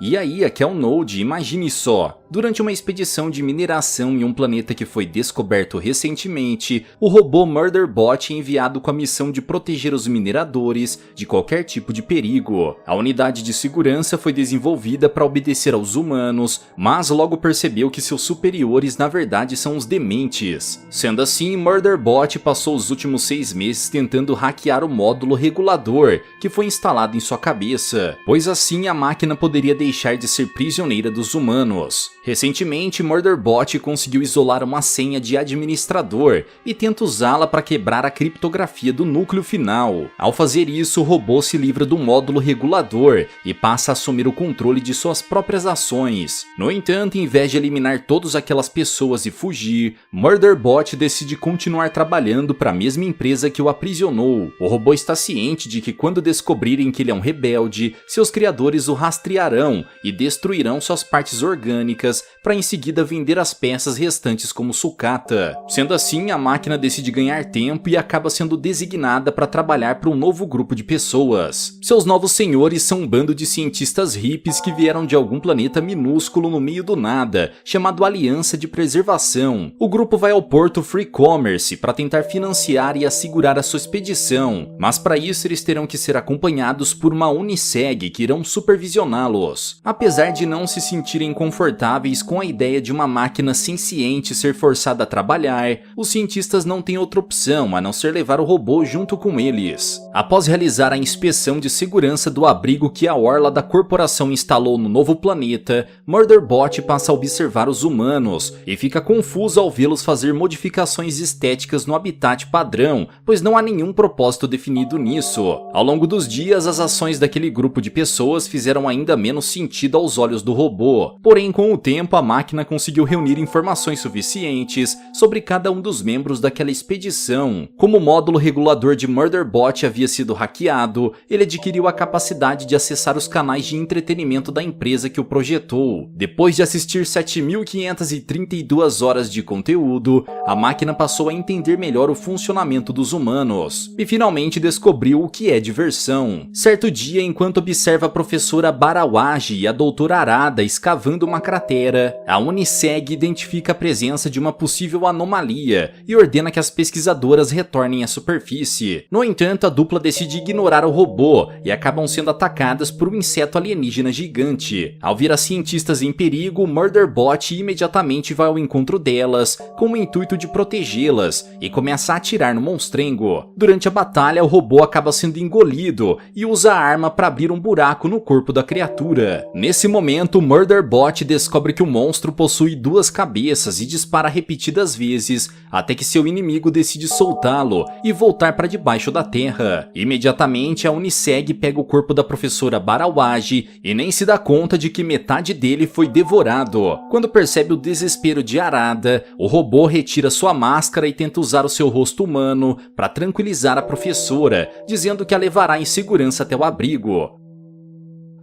E aí, aqui é o Node, imagine só. Durante uma expedição de mineração em um planeta que foi descoberto recentemente, o robô Murderbot é enviado com a missão de proteger os mineradores de qualquer tipo de perigo. A unidade de segurança foi desenvolvida para obedecer aos humanos, mas logo percebeu que seus superiores na verdade são os dementes. Sendo assim, Murderbot passou os últimos 6 meses tentando hackear o módulo regulador que foi instalado em sua cabeça, pois assim a máquina poderia deixar de ser prisioneira dos humanos. Recentemente, Murderbot conseguiu isolar uma senha de administrador e tenta usá-la para quebrar a criptografia do núcleo final. Ao fazer isso, o robô se livra do módulo regulador e passa a assumir o controle de suas próprias ações. No entanto, em vez de eliminar todas aquelas pessoas e fugir, Murderbot decide continuar trabalhando para a mesma empresa que o aprisionou. O robô está ciente de que quando descobrirem que ele é um rebelde, seus criadores o rastrearão e destruirão suas partes orgânicas para em seguida vender as peças restantes como sucata. Sendo assim, a máquina decide ganhar tempo e acaba sendo designada para trabalhar para um novo grupo de pessoas. Seus novos senhores são um bando de cientistas hippies que vieram de algum planeta minúsculo no meio do nada, chamado Aliança de Preservação. O grupo vai ao porto Free Commerce para tentar financiar e assegurar a sua expedição, mas para isso eles terão que ser acompanhados por uma Uniseg que irão supervisioná-los. Apesar de não se sentirem confortáveis com a ideia de uma máquina senciente ser forçada a trabalhar, os cientistas não têm outra opção a não ser levar o robô junto com eles. Após realizar a inspeção de segurança do abrigo que a orla da corporação instalou no novo planeta, Murderbot passa a observar os humanos e fica confuso ao vê-los fazer modificações estéticas no habitat padrão, pois não há nenhum propósito definido nisso. Ao longo dos dias, as ações daquele grupo de pessoas fizeram ainda menos sentido aos olhos do robô, porém com o tempo a máquina conseguiu reunir informações suficientes sobre cada um dos membros daquela expedição. Como o módulo regulador de Murderbot havia sido hackeado, ele adquiriu a capacidade de acessar os canais de entretenimento da empresa que o projetou. Depois de assistir 7.532 horas de conteúdo, a máquina passou a entender melhor o funcionamento dos humanos e finalmente descobriu o que é diversão. Certo dia, enquanto observa a professora Barawaji e a doutora Arada escavando uma cratera, a Uniseg identifica a presença de uma possível anomalia e ordena que as pesquisadoras retornem à superfície. No entanto, a dupla decide ignorar o robô e acabam sendo atacadas por um inseto alienígena gigante. Ao ver as cientistas em perigo, Murderbot imediatamente vai ao encontro delas com o intuito de protegê-las e começa a atirar no monstrengo. Durante a batalha, o robô acaba sendo engolido e usa a arma para abrir um buraco no corpo da criatura. Nesse momento, Murderbot descobre que o monstro possui 2 cabeças e dispara repetidas vezes, até que seu inimigo decide soltá-lo e voltar para debaixo da terra. Imediatamente, a Uniseg pega o corpo da professora Barawaji e nem se dá conta de que metade dele foi devorado. Quando percebe o desespero de Arada, o robô retira sua máscara e tenta usar o seu rosto humano para tranquilizar a professora, dizendo que a levará em segurança até o abrigo.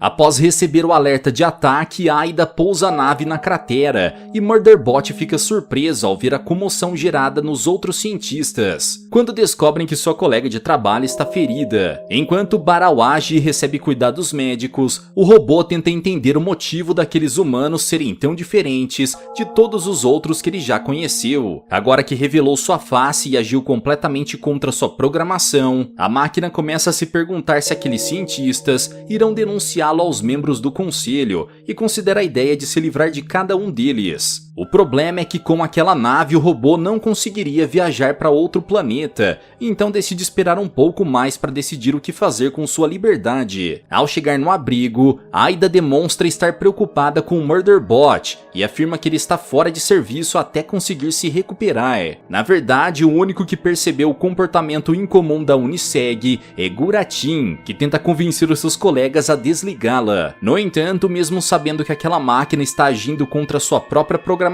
Após receber o alerta de ataque, Aida pousa a nave na cratera e Murderbot fica surpreso ao ver a comoção gerada nos outros cientistas, quando descobrem que sua colega de trabalho está ferida. Enquanto Barawaji recebe cuidados médicos, o robô tenta entender o motivo daqueles humanos serem tão diferentes de todos os outros que ele já conheceu. Agora que revelou sua face e agiu completamente contra sua programação, a máquina começa a se perguntar se aqueles cientistas irão denunciar aos membros do conselho e considera a ideia de se livrar de cada um deles. O problema é que com aquela nave o robô não conseguiria viajar para outro planeta, então decide esperar um pouco mais para decidir o que fazer com sua liberdade. Ao chegar no abrigo, Aida demonstra estar preocupada com o Murderbot e afirma que ele está fora de serviço até conseguir se recuperar. Na verdade, o único que percebeu o comportamento incomum da Uniseg é Guratin, que tenta convencer os seus colegas a desligá-la. No entanto, mesmo sabendo que aquela máquina está agindo contra sua própria programação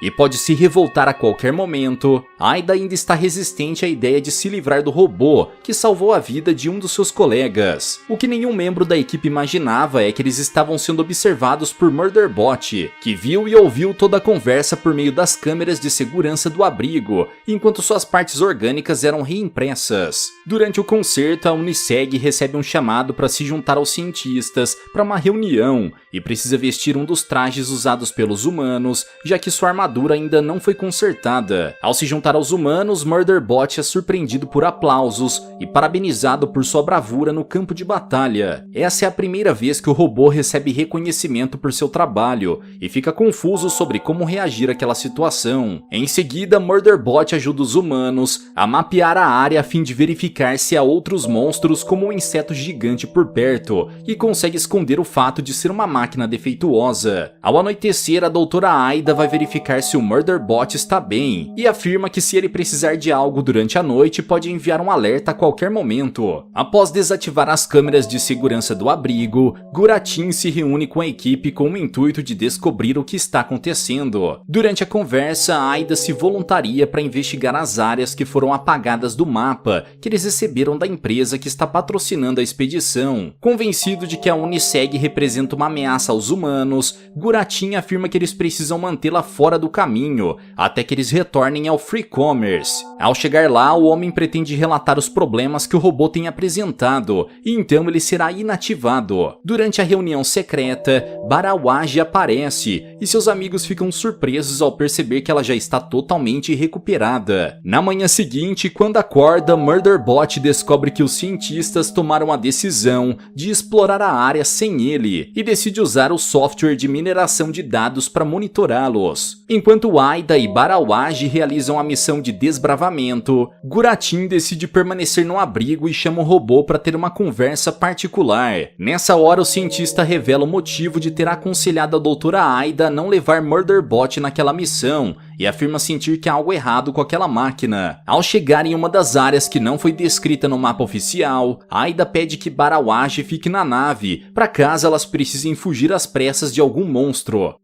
e pode se revoltar a qualquer momento, Aida ainda está resistente à ideia de se livrar do robô que salvou a vida de um dos seus colegas. O que nenhum membro da equipe imaginava é que eles estavam sendo observados por Murderbot, que viu e ouviu toda a conversa por meio das câmeras de segurança do abrigo, enquanto suas partes orgânicas eram reimpressas. Durante o concerto, a Uniseg recebe um chamado para se juntar aos cientistas cientistas para uma reunião e precisa vestir um dos trajes usados pelos humanos, já que sua armadura ainda não foi consertada. Ao se juntar aos humanos, Murderbot é surpreendido por aplausos e parabenizado por sua bravura no campo de batalha. Essa é a primeira vez que o robô recebe reconhecimento por seu trabalho e fica confuso sobre como reagir àquela situação. Em seguida, Murderbot ajuda os humanos a mapear a área a fim de verificar se há outros monstros como um inseto gigante por perto e consegue esconder o fato de ser uma máquina defeituosa. Ao anoitecer, a doutora Aida vai verificar se o Murderbot está bem e afirma que se ele precisar de algo durante a noite pode enviar um alerta a qualquer momento. Após desativar as câmeras de segurança do abrigo, Guratin se reúne com a equipe com o intuito de descobrir o que está acontecendo. Durante a conversa, Aida se voluntaria para investigar as áreas que foram apagadas do mapa que eles receberam da empresa que está patrocinando a expedição. Convencido de que a Uniseg representa uma ameaça aos humanos, Guratin afirma que eles precisam mantê-la fora do caminho até que eles retornem ao Free Commerce. Ao chegar lá, o homem pretende relatar os problemas que o robô tem apresentado e então ele será inativado. Durante a reunião secreta, Barawaji aparece e seus amigos ficam surpresos ao perceber que ela já está totalmente recuperada. Na manhã seguinte, quando acorda, Murderbot descobre que os cientistas tomaram a decisão de explorar a área sem ele e decide usar o software de mineração de dados para monitorá-los. Enquanto Aida e Barawaji realizam a missão de desbravamento, Guratin decide permanecer no abrigo e chama o robô para ter uma conversa particular. Nessa hora, o cientista revela o motivo de ter aconselhado a doutora Aida a não levar Murderbot naquela missão e afirma sentir que há algo errado com aquela máquina. Ao chegar em uma das áreas que não foi descrita no mapa oficial, Aida pede que Barawaji fique na nave, para caso elas precisem fugir às pressas de algum monstro.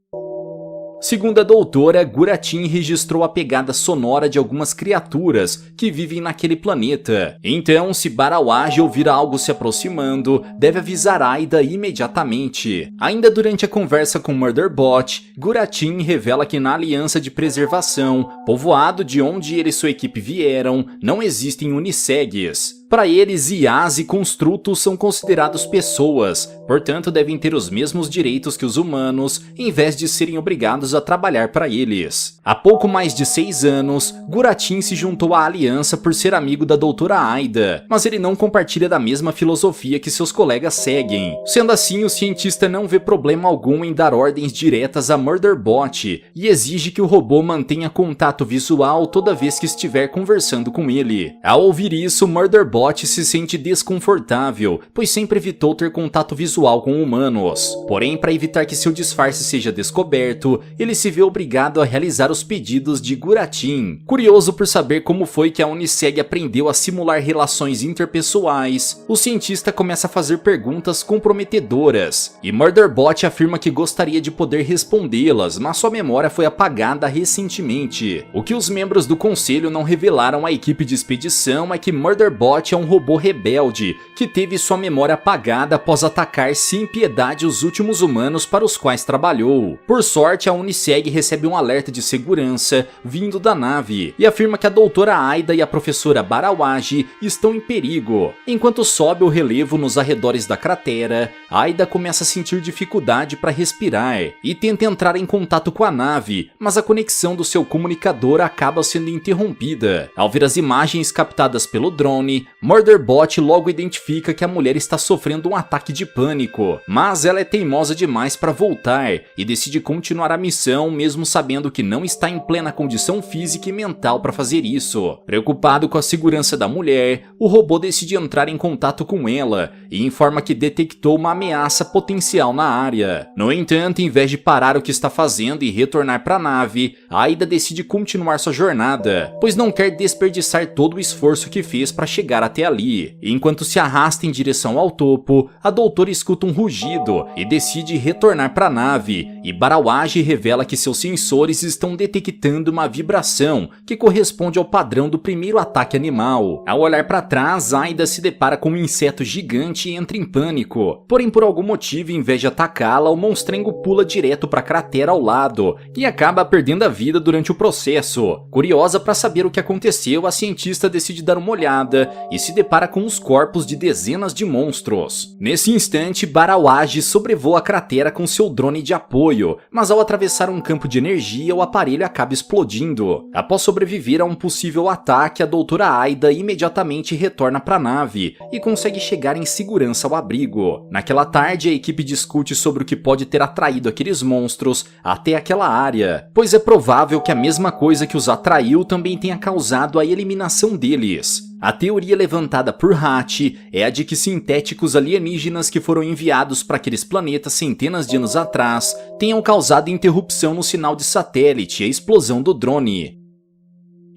Segundo a doutora, Guratin registrou a pegada sonora de algumas criaturas que vivem naquele planeta. Então, se Barawaji ouvir algo se aproximando, deve avisar Aida imediatamente. Ainda durante a conversa com Murderbot, Guratin revela que na Aliança de Preservação, povoado de onde ele e sua equipe vieram, não existem Unisegs. Para eles, IAs e construtos são considerados pessoas, portanto devem ter os mesmos direitos que os humanos, em vez de serem obrigados a trabalhar para eles. Há pouco mais de 6 anos, Guratin se juntou à aliança por ser amigo da doutora Aida, mas ele não compartilha da mesma filosofia que seus colegas seguem. Sendo assim, o cientista não vê problema algum em dar ordens diretas a Murderbot e exige que o robô mantenha contato visual toda vez que estiver conversando com ele. Ao ouvir isso, Murderbot se sente desconfortável, pois sempre evitou ter contato visual com humanos. Porém, para evitar que seu disfarce seja descoberto, ele se vê obrigado a realizar os pedidos de Guratin. Curioso por saber como foi que a Uniseg aprendeu a simular relações interpessoais, o cientista começa a fazer perguntas comprometedoras, e Murderbot afirma que gostaria de poder respondê-las, mas sua memória foi apagada recentemente. O que os membros do conselho não revelaram à equipe de expedição é que Murderbot é um robô rebelde que teve sua memória apagada após atacar sem piedade os últimos humanos para os quais trabalhou. Por sorte, a Uniseg recebe um alerta de segurança vindo da nave e afirma que a doutora Aida e a professora Barawaji estão em perigo. Enquanto sobe o relevo nos arredores da cratera, Aida começa a sentir dificuldade para respirar e tenta entrar em contato com a nave, mas a conexão do seu comunicador acaba sendo interrompida. Ao ver as imagens captadas pelo drone, Murderbot logo identifica que a mulher está sofrendo um ataque de pânico, mas ela é teimosa demais para voltar e decide continuar a missão mesmo sabendo que não está em plena condição física e mental para fazer isso. Preocupado com a segurança da mulher, o robô decide entrar em contato com ela e informa que detectou uma ameaça potencial na área. No entanto, em vez de parar o que está fazendo e retornar para a nave, Aida decide continuar sua jornada, pois não quer desperdiçar todo o esforço que fez para chegar até ali. Enquanto se arrasta em direção ao topo, a doutora escuta um rugido e decide retornar para a nave, e Barawaji revela que seus sensores estão detectando uma vibração que corresponde ao padrão do primeiro ataque animal. Ao olhar para trás, Aida se depara com um inseto gigante e entra em pânico. Porém, por algum motivo, em vez de atacá-la, o monstrengo pula direto para a cratera ao lado e acaba perdendo a vida durante o processo. Curiosa para saber o que aconteceu, a cientista decide dar uma olhada e se depara com os corpos de dezenas de monstros. Nesse instante, Barawaj sobrevoa a cratera com seu drone de apoio, mas ao atravessar um campo de energia, o aparelho acaba explodindo. Após sobreviver a um possível ataque, a doutora Aida imediatamente retorna para a nave e consegue chegar em segurança ao abrigo. Naquela tarde, a equipe discute sobre o que pode ter atraído aqueles monstros até aquela área, pois é provável que a mesma coisa que os atraiu também tenha causado a eliminação deles. A teoria levantada por Hathi é a de que sintéticos alienígenas que foram enviados para aqueles planetas centenas de anos atrás tenham causado interrupção no sinal de satélite e a explosão do drone.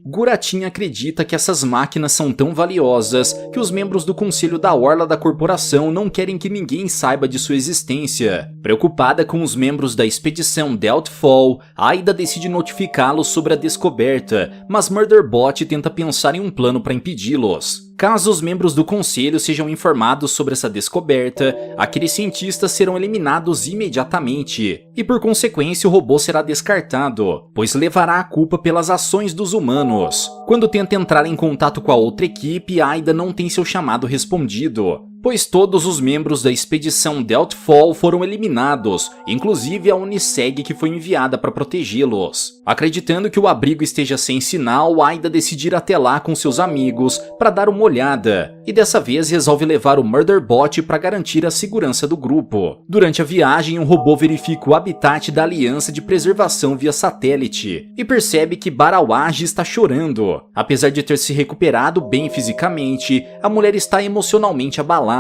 Guratin acredita que essas máquinas são tão valiosas que os membros do conselho da orla da corporação não querem que ninguém saiba de sua existência. Preocupada com os membros da expedição Deltafall, Aida decide notificá-los sobre a descoberta, mas Murderbot tenta pensar em um plano para impedi-los. Caso os membros do conselho sejam informados sobre essa descoberta, aqueles cientistas serão eliminados imediatamente, e por consequência o robô será descartado, pois levará a culpa pelas ações dos humanos. Quando tenta entrar em contato com a outra equipe, Aida não tem seu chamado respondido, pois todos os membros da expedição Deltafall foram eliminados, inclusive a Uniseg que foi enviada para protegê-los. Acreditando que o abrigo esteja sem sinal, Aida decide ir até lá com seus amigos para dar uma olhada, e dessa vez resolve levar o Murderbot para garantir a segurança do grupo. Durante a viagem, o robô verifica o habitat da Aliança de Preservação via satélite, e percebe que Barawaj está chorando. Apesar de ter se recuperado bem fisicamente, a mulher está emocionalmente abalada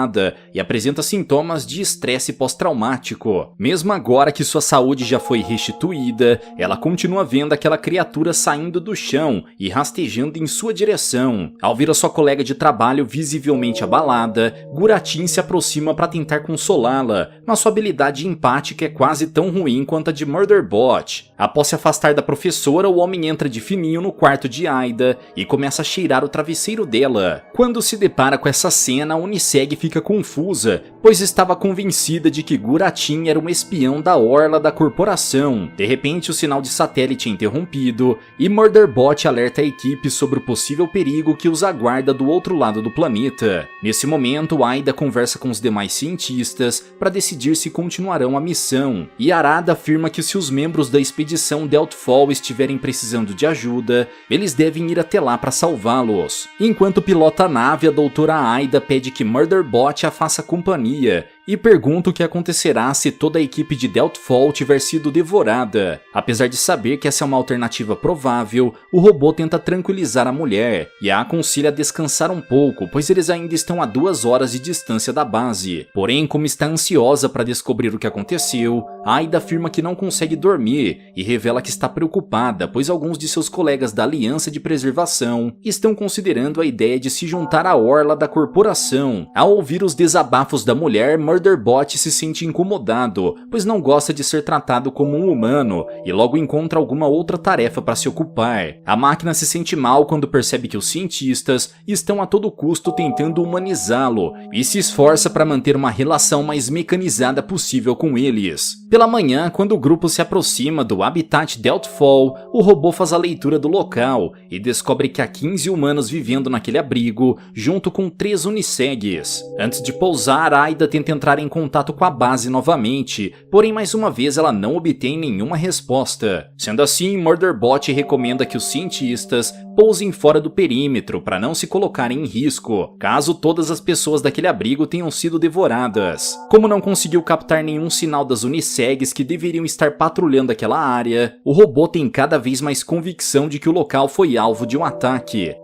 e apresenta sintomas de estresse pós-traumático. Mesmo agora que sua saúde já foi restituída, ela continua vendo aquela criatura saindo do chão e rastejando em sua direção. Ao ver a sua colega de trabalho visivelmente abalada, Guratin se aproxima para tentar consolá-la, mas sua habilidade empática é quase tão ruim quanto a de Murderbot. Após se afastar da professora, o homem entra de fininho no quarto de Aida e começa a cheirar o travesseiro dela. Quando se depara com essa cena, a Uniseg fica confusa, pois estava convencida de que Guratin era um espião da orla da corporação. De repente, o sinal de satélite é interrompido e Murderbot alerta a equipe sobre o possível perigo que os aguarda do outro lado do planeta. Nesse momento, Aida conversa com os demais cientistas para decidir se continuarão a missão, e Arada afirma que se os membros da expedição Deltafall estiverem precisando de ajuda, eles devem ir até lá para salvá-los. Enquanto pilota a nave, a doutora Aida pede que Murderbot a faça companhia e pergunta o que acontecerá se toda a equipe de Deltafall tiver sido devorada. Apesar de saber que essa é uma alternativa provável, o robô tenta tranquilizar a mulher e a aconselha a descansar um pouco, pois eles ainda estão a 2 horas de distância da base. Porém, como está ansiosa para descobrir o que aconteceu, Aida afirma que não consegue dormir e revela que está preocupada, pois alguns de seus colegas da Aliança de Preservação estão considerando a ideia de se juntar à orla da corporação. Ao ouvir os desabafos da mulher, Murderbot se sente incomodado, pois não gosta de ser tratado como um humano e logo encontra alguma outra tarefa para se ocupar. A máquina se sente mal quando percebe que os cientistas estão a todo custo tentando humanizá-lo e se esforça para manter uma relação mais mecanizada possível com eles. Pela manhã, quando o grupo se aproxima do habitat Deltafall, o robô faz a leitura do local e descobre que há 15 humanos vivendo naquele abrigo, junto com 3 Unisegs. Antes de pousar, Aida tenta entrar em contato com a base novamente, porém mais uma vez ela não obtém nenhuma resposta. Sendo assim, Murderbot recomenda que os cientistas pousem fora do perímetro para não se colocarem em risco, caso todas as pessoas daquele abrigo tenham sido devoradas. Como não conseguiu captar nenhum sinal das Unisegs que deveriam estar patrulhando aquela área, o robô tem cada vez mais convicção de que o local foi alvo de um ataque.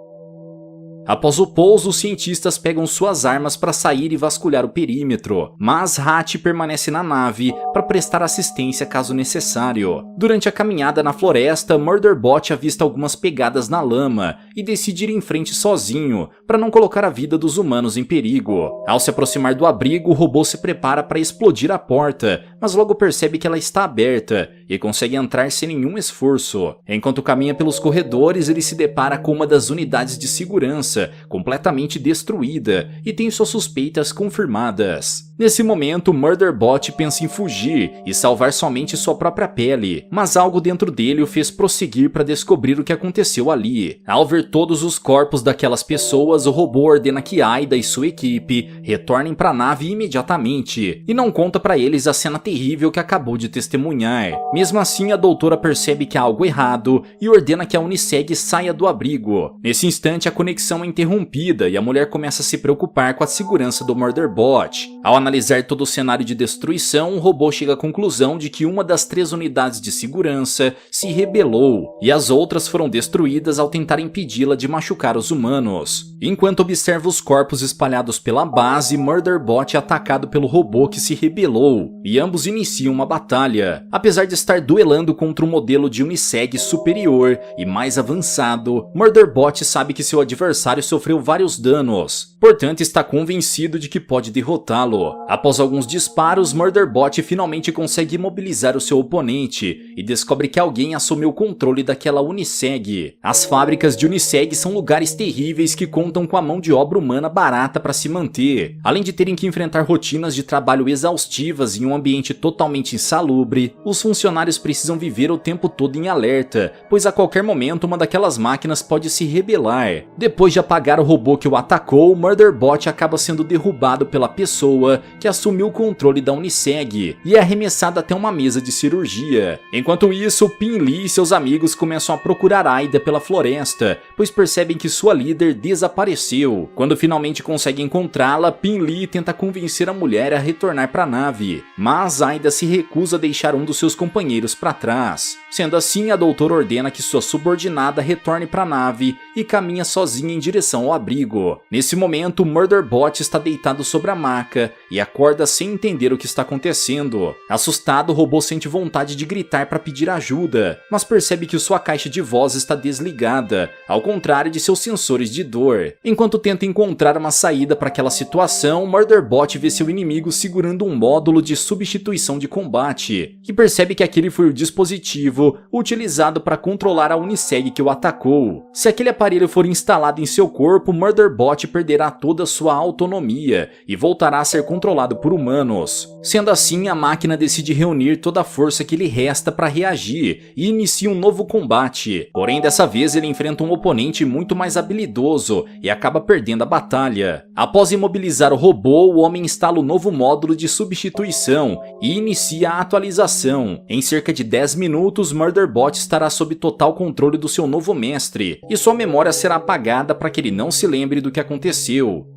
Após o pouso, os cientistas pegam suas armas para sair e vasculhar o perímetro, mas Hathi permanece na nave para prestar assistência caso necessário. Durante a caminhada na floresta, Murderbot avista algumas pegadas na lama e decide ir em frente sozinho, para não colocar a vida dos humanos em perigo. Ao se aproximar do abrigo, o robô se prepara para explodir a porta, mas logo percebe que ela está aberta e consegue entrar sem nenhum esforço. Enquanto caminha pelos corredores, ele se depara com uma das unidades de segurança completamente destruída e tem suas suspeitas confirmadas. Nesse momento, Murderbot pensa em fugir e salvar somente sua própria pele, mas algo dentro dele o fez prosseguir para descobrir o que aconteceu ali. Ao ver todos os corpos daquelas pessoas, o robô ordena que Aida e sua equipe retornem para a nave imediatamente e não conta para eles a cena terrível que acabou de testemunhar. Mesmo assim, a doutora percebe que há algo errado e ordena que a Uniseg saia do abrigo. Nesse instante, a conexão é interrompida e a mulher começa a se preocupar com a segurança do Murderbot. Ao analisar todo o cenário de destruição, o robô chega à conclusão de que uma das 3 unidades de segurança se rebelou e as outras foram destruídas ao tentar impedi-la de machucar os humanos. Enquanto observa os corpos espalhados pela base, Murderbot é atacado pelo robô que se rebelou e ambos iniciam uma batalha. Apesar de estar duelando contra um modelo de Uniseg superior e mais avançado, Murderbot sabe que seu adversário sofreu vários danos, portanto está convencido de que pode derrotá-lo. Após alguns disparos, Murderbot finalmente consegue imobilizar o seu oponente e descobre que alguém assumiu o controle daquela Uniseg. As fábricas de Uniseg são lugares terríveis que contam com a mão de obra humana barata para se manter, além de terem que enfrentar rotinas de trabalho exaustivas em um ambiente totalmente insalubre. Os funcionários precisam viver o tempo todo em alerta, pois a qualquer momento uma daquelas máquinas pode se rebelar. Depois de apagar o robô que o atacou, Murderbot acaba sendo derrubado pela pessoa que assumiu o controle da Uniseg e é arremessado até uma mesa de cirurgia. Enquanto isso, Pin Lee e seus amigos começam a procurar Aida pela floresta, pois percebem que sua líder desapareceu. Quando finalmente consegue encontrá-la, Pin Lee tenta convencer a mulher a retornar para a nave, mas Aida se recusa a deixar um dos seus companheiros para trás. Sendo assim, a doutora ordena que sua subordinada retorne para a nave e caminha sozinha em direção ao abrigo. Nesse momento, Murderbot está deitado sobre a maca e acorda sem entender o que está acontecendo. Assustado, o robô sente vontade de gritar para pedir ajuda, mas percebe que sua caixa de voz está desligada, ao contrário de seus sensores de dor. Enquanto tenta encontrar uma saída para aquela situação, Murderbot vê seu inimigo segurando um módulo de substituição de combate, e percebe que aquele foi o dispositivo utilizado para controlar a Uniseg que o atacou. Se aquele aparelho for instalado em seu corpo, Murderbot perderá toda sua autonomia e voltará a ser controlado por humanos. Sendo assim, a máquina decide reunir toda a força que lhe resta para reagir e inicia um novo combate. Porém, dessa vez ele enfrenta um oponente muito mais habilidoso e acaba perdendo a batalha. Após imobilizar o robô, o homem instala o novo módulo de substituição e inicia a atualização. Em cerca de 10 minutos, Murderbot estará sob total controle do seu novo mestre e sua memória será apagada para que ele não se lembre do que aconteceu.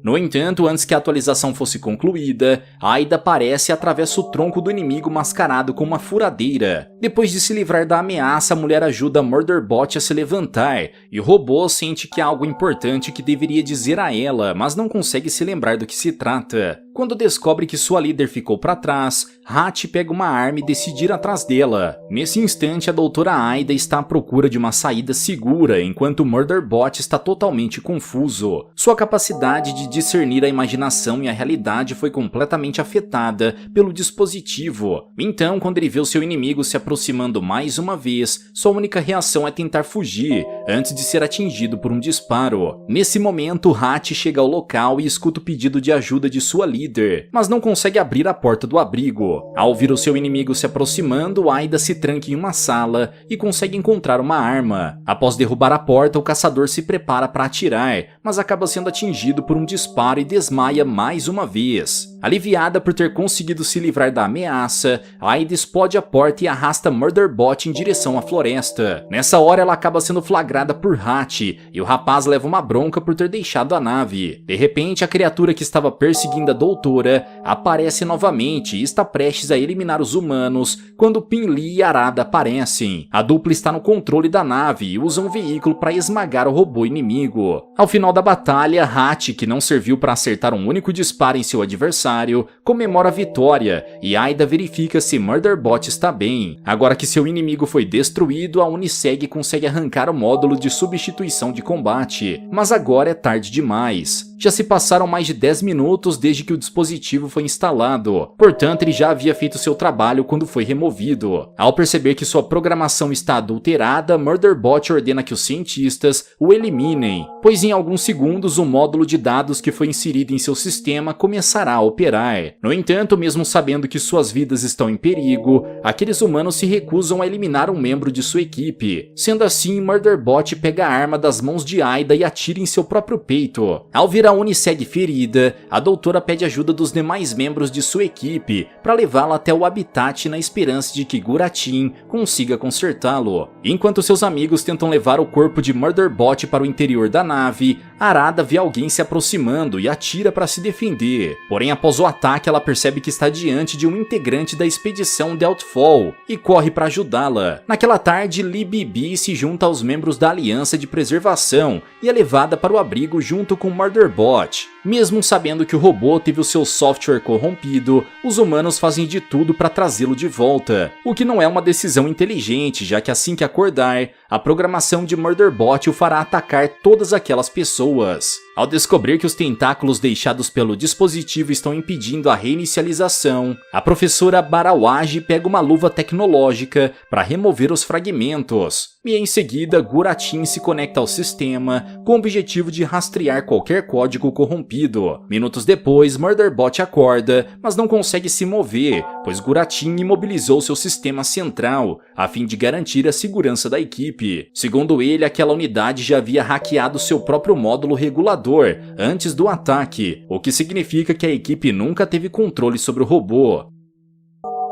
No entanto, antes que a atualização fosse concluída, Aida aparece e atravessa o tronco do inimigo mascarado com uma furadeira. Depois de se livrar da ameaça, a mulher ajuda Murderbot a se levantar, e o robô sente que há algo importante que deveria dizer a ela, mas não consegue se lembrar do que se trata. Quando descobre que sua líder ficou para trás, Hat pega uma arma e decide ir atrás dela. Nesse instante, a doutora Aida está à procura de uma saída segura, enquanto Murderbot está totalmente confuso. Sua capacidade de discernir a imaginação e a realidade foi completamente afetada pelo dispositivo. Então, quando ele vê o seu inimigo se aproximando mais uma vez, sua única reação é tentar fugir, antes de ser atingido por um disparo. Nesse momento, Hat chega ao local e escuta o pedido de ajuda de sua líder, mas não consegue abrir a porta do abrigo. Ao ver o seu inimigo se aproximando, Aida se tranca em uma sala e consegue encontrar uma arma. Após derrubar a porta, o caçador se prepara para atirar, mas acaba sendo atingido por um disparo e desmaia mais uma vez. Aliviada por ter conseguido se livrar da ameaça, Aida explode a porta e arrasta Murderbot em direção à floresta. Nessa hora, ela acaba sendo flagrada por Hat, e o rapaz leva uma bronca por ter deixado a nave. De repente, a criatura que estava perseguindo a doutora aparece novamente e está prestes a eliminar os humanos quando Pin Lee e Arada aparecem. A dupla está no controle da nave e usa um veículo para esmagar o robô inimigo. Ao final da batalha, Hat, que não serviu para acertar um único disparo em seu adversário, aniversário, comemora a vitória e Aida verifica se Murderbot está bem. Agora que seu inimigo foi destruído, a Uniseg consegue arrancar o módulo de substituição de combate, mas agora é tarde demais. Já se passaram mais de 10 minutos desde que o dispositivo foi instalado, portanto ele já havia feito seu trabalho quando foi removido. Ao perceber que sua programação está adulterada, Murderbot ordena que os cientistas o eliminem, pois em alguns segundos o módulo de dados que foi inserido em seu sistema começará a operar. No entanto, mesmo sabendo que suas vidas estão em perigo, aqueles humanos se recusam a eliminar um membro de sua equipe. Sendo assim, Murderbot pega a arma das mãos de Aida e atira em seu próprio peito. Ao ver a Uniseg ferida, a doutora pede ajuda dos demais membros de sua equipe para levá-la até o habitat na esperança de que Guratin consiga consertá-lo. Enquanto seus amigos tentam levar o corpo de Murderbot para o interior da nave, Arada vê alguém se aproximando e atira para se defender. Porém, após o ataque, ela percebe que está diante de um integrante da expedição Deltfall e corre para ajudá-la. Naquela tarde, Li Bibi se junta aos membros da Aliança de Preservação e é levada para o abrigo junto com Murderbot. Mesmo sabendo que o robô teve o seu software corrompido, os humanos fazem de tudo para trazê-lo de volta, o que não é uma decisão inteligente, já que assim que acordar, a programação de Murderbot o fará atacar todas aquelas pessoas. Ao descobrir que os tentáculos deixados pelo dispositivo estão impedindo a reinicialização, a professora Barawaji pega uma luva tecnológica para remover os fragmentos. E em seguida, Guratin se conecta ao sistema com o objetivo de rastrear qualquer código corrompido. Minutos depois, Murderbot acorda, mas não consegue se mover, pois Guratin imobilizou seu sistema central, a fim de garantir a segurança da equipe. Segundo ele, aquela unidade já havia hackeado seu próprio módulo regulador antes do ataque, o que significa que a equipe nunca teve controle sobre o robô.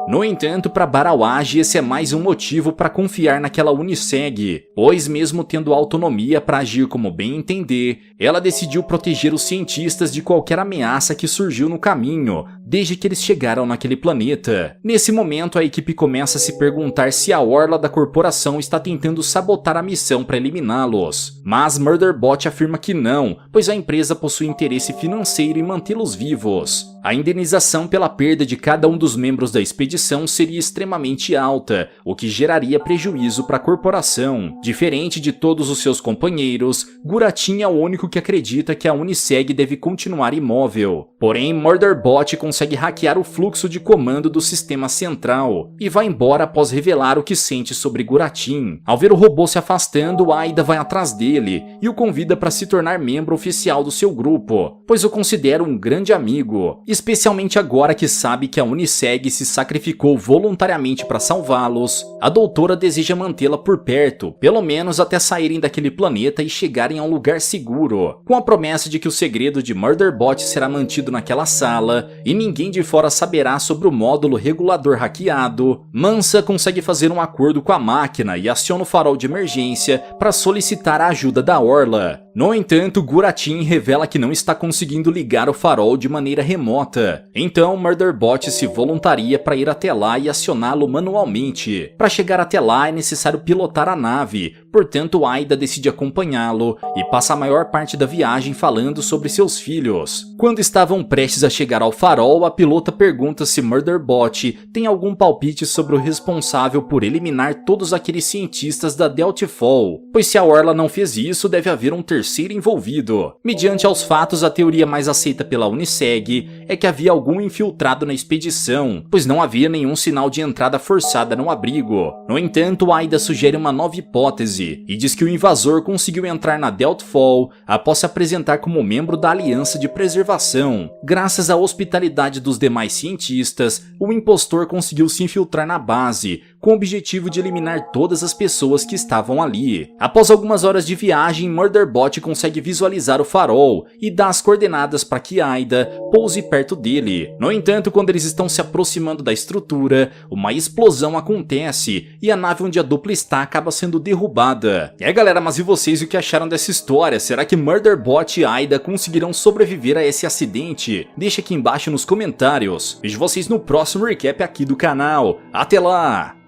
No entanto, para Barawaji esse é mais um motivo para confiar naquela Uniseg, pois mesmo tendo autonomia para agir como bem entender, ela decidiu proteger os cientistas de qualquer ameaça que surgiu no caminho, desde que eles chegaram naquele planeta. Nesse momento, a equipe começa a se perguntar se a orla da corporação está tentando sabotar a missão para eliminá-los. Mas Murderbot afirma que não, pois a empresa possui interesse financeiro em mantê-los vivos. A indenização pela perda de cada um dos membros da expedição seria extremamente alta, o que geraria prejuízo para a corporação. Diferente de todos os seus companheiros, Guratin é o único que acredita que a Uniseg deve continuar imóvel. Porém, Murderbot consegue hackear o fluxo de comando do sistema central e vai embora após revelar o que sente sobre Guratin. Ao ver o robô se afastando, Aida vai atrás dele e o convida para se tornar membro oficial do seu grupo, pois o considera um grande amigo, especialmente agora que sabe que a Uniseg se sacrificou voluntariamente para salvá-los. A doutora deseja mantê-la por perto, pelo menos até saírem daquele planeta e chegarem a um lugar seguro, com a promessa de que o segredo de Murderbot será mantido naquela sala e ninguém de fora saberá sobre o módulo regulador hackeado. Mansa consegue fazer um acordo com a máquina e aciona o farol de emergência para solicitar a ajuda da Orla. No entanto, Guratin revela que não está conseguindo ligar o farol de maneira remota. Então, Murderbot se voluntaria para ir até lá e acioná-lo manualmente. Para chegar até lá é necessário pilotar a nave, portanto Aida decide acompanhá-lo e passa a maior parte da viagem falando sobre seus filhos. Quando estavam prestes a chegar ao farol, a pilota pergunta se Murderbot tem algum palpite sobre o responsável por eliminar todos aqueles cientistas da Deltfall, pois se a Orla não fez isso, deve haver um terceiro envolvido. Mediante aos fatos, a teoria mais aceita pela Uniseg é que havia algum infiltrado na expedição, pois não havia nenhum sinal de entrada forçada no abrigo. No entanto, Aida sugere uma nova hipótese e diz que o invasor conseguiu entrar na Deltfall após se apresentar como membro da Aliança de Preservação. Graças à hospitalidade dos demais cientistas, o impostor conseguiu se infiltrar na base, com o objetivo de eliminar todas as pessoas que estavam ali. Após algumas horas de viagem, Murderbot consegue visualizar o farol e dá as coordenadas para que Aida pouse perto dele. No entanto, quando eles estão se aproximando da estrutura, uma explosão acontece e a nave onde a dupla está acaba sendo derrubada. E aí galera, mas e vocês, o que acharam dessa história? Será que Murderbot e Aida conseguirão sobreviver a esse acidente? Deixa aqui embaixo nos comentários. Vejo vocês no próximo recap aqui do canal. Até lá!